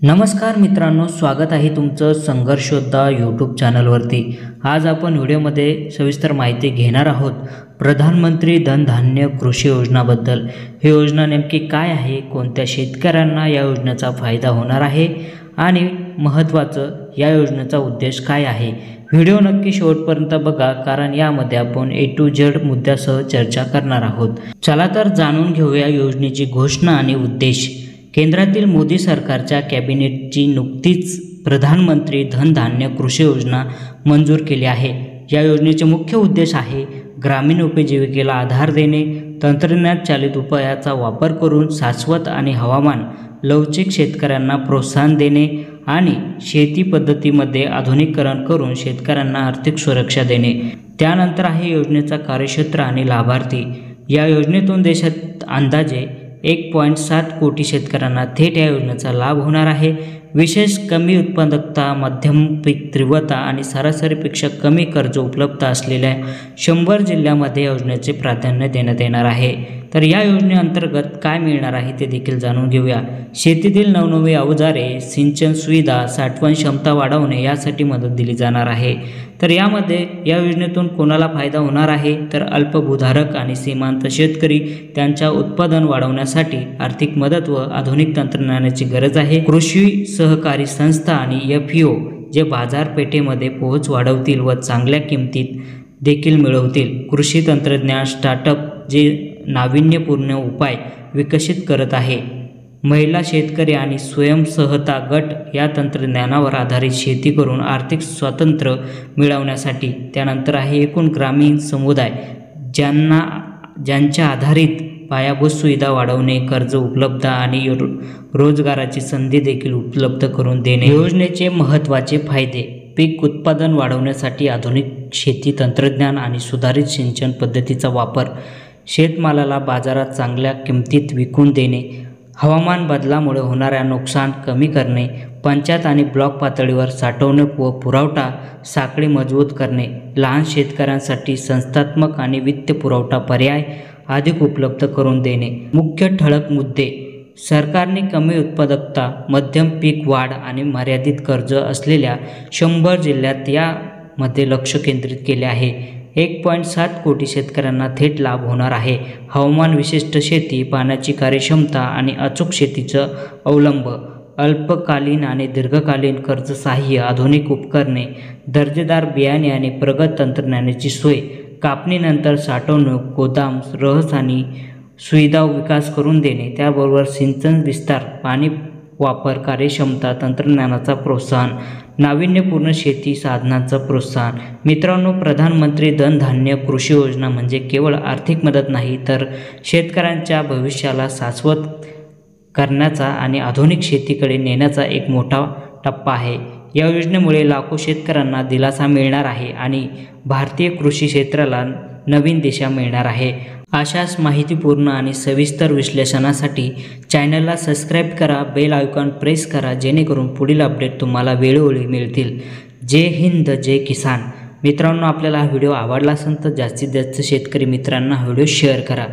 नमस्कार मित्रांनो, स्वागत आहे तुमचं संघर्ष योद्धा यूट्यूब चॅनलवरती। आज आपण व्हिडिओमध्ये सविस्तर माहिती घेणार आहोत प्रधानमंत्री धन धान्य कृषी योजनाबद्दल। ही योजना नेमकी काय आहे, कोणत्या शेतकऱ्यांना या योजनेचा फायदा होणार आहे आणि महत्त्वाचं या योजनेचा उद्देश काय आहे। व्हिडिओ नक्की शेवटपर्यंत बघा, कारण यामध्ये आपण A to Z मुद्द्यासह चर्चा करणार आहोत। चला तर जाणून घेऊया योजनेची घोषणा आणि उद्देश। केंद्रातील मोदी सरकारच्या कॅबिनेटची नुकतीच प्रधानमंत्री धन धान्य कृषी योजना मंजूर केली आहे। या योजनेचे मुख्य उद्देश आहे ग्रामीण उपजीविकेला आधार देणे, तंत्रज्ञान चालित उपायाचा वापर करून शाश्वत आणि हवामान लवचिक शेतकऱ्यांना प्रोत्साहन देणे आणि शेती पद्धतीमध्ये आधुनिकीकरण करून शेतकऱ्यांना आर्थिक सुरक्षा देणे। त्यानंतर आहे योजनेचा कार्यक्षेत्र आणि लाभार्थी। या योजनेतून देशात अंदाजे 1.7 कोटी शेतकऱ्यांना थेट या योजनेचा लाभ होणार आहे। विशेष कमी उत्पादकता, मध्यम पीक तीव्रता आणि सरासरीपेक्षा कमी कर्ज उपलब्ध असलेल्या 100 जिल्ह्यांमध्ये योजनेचे प्राधान्य देण्यात येणार आहे। तर या योजनेअंतर्गत काय मिळणार आहे ते देखील जाणून घेऊया। शेतीतील नवनवी अवजारे, सिंचन सुविधा, साठवण क्षमता वाढवणे यासाठी मदत दिली जाणार आहे। तर यामध्ये या योजनेतून कोणाला फायदा होणार आहे, तर अल्पभूधारक आणि सीमांत शेतकरी त्यांच्या उत्पादन वाढवण्यासाठी आर्थिक मदत व आधुनिक तंत्रज्ञानाची गरज आहे। कृषी सहकारी संस्था आणि FPO जे बाजारपेठेमध्ये पोहोच वाढवतील व चांगल्या किमतीत देखील मिळवतील। कृषी तंत्रज्ञान स्टार्टअप जे नाविन्यपूर्ण उपाय विकसित करत आहे। महिला शेतकरी आणि स्वयंसहायता गट या तंत्रज्ञानावर आधारित शेती करून आर्थिक स्वातंत्र्य मिळवण्यासाठी। त्यानंतर आहे एकूण ग्रामीण समुदाय ज्यांच्या आधारित पायाभूत सुविधा वाढवणे, कर्ज उपलब्ध आणि रोजगाराची संधी देखील उपलब्ध करून देणे। योजनेचे महत्त्वाचे फायदे: पीक उत्पादन वाढवण्यासाठी आधुनिक शेती तंत्रज्ञान आणि सुधारित सिंचन पद्धतीचा वापर, शेतमालाला बाजारात चांगल्या किमतीत विकून देणे, हवामान बदलामुळे होणाऱ्या नुकसान कमी करणे, पंचायत आणि ब्लॉक पातळीवर साठवणूक व पुरवठा साखळी मजबूत करणे, लहान शेतकऱ्यांसाठी संस्थात्मक आणि वित्त पुरवठा पर्याय अधिक उपलब्ध करून देणे। मुख्य ठळक मुद्दे: सरकारने कमी उत्पादकता, मध्यम पीक वाढ आणि मर्यादित कर्ज असलेल्या 100 जिल्ह्यात यामध्ये लक्ष केंद्रित केले आहे। 1.7 कोटी शेतकऱ्यांना थेट लाभ होणार आहे। हवामान विशिष्ट शेती, पाण्याची कार्यक्षमता आणि अचूक शेतीचा अवलंब, अल्पकालीन आणि दीर्घकालीन कर्ज सहाय्य, आधुनिक उपकरणे, दर्जेदार बियाणे आणि प्रगत तंत्रज्ञानाची सोय, कापणीनंतर साठवणूक, गोदाम, रहस आणि सुविधा विकास करून देणे। त्याबरोबर सिंचन विस्तार, पाणी वापर कार्यक्षमता, तंत्रज्ञानाचा प्रोत्साहन, नाविन्यपूर्ण शेती साधनांचा प्रोत्साहन। मित्रांनो, प्रधानमंत्री धन धान्य कृषी योजना म्हणजे केवळ आर्थिक मदत नाही, तर शेतकऱ्यांच्या भविष्याला शाश्वत करण्याचा आणि आधुनिक शेतीकडे नेण्याचा एक मोठा टप्पा आहे। या योजनेमुळे लाखो शेतकऱ्यांना दिलासा मिळणार आहे आणि भारतीय कृषी क्षेत्राला नवीन दिशा मिळणार आहे। अशाच माहितीपूर्ण आणि सविस्तर विश्लेषणासाठी चॅनलला सबस्क्राईब करा, बेल आयकॉन प्रेस करा, जेणेकरून पुढील अपडेट तुम्हाला वेळोवेळी मिळतील। जय हिंद, जय किसान। मित्रांनो, आपल्याला हा व्हिडिओ आवडला असेल तर जास्तीत जास्त शेतकरी मित्रांना हा व्हिडिओ शेअर करा।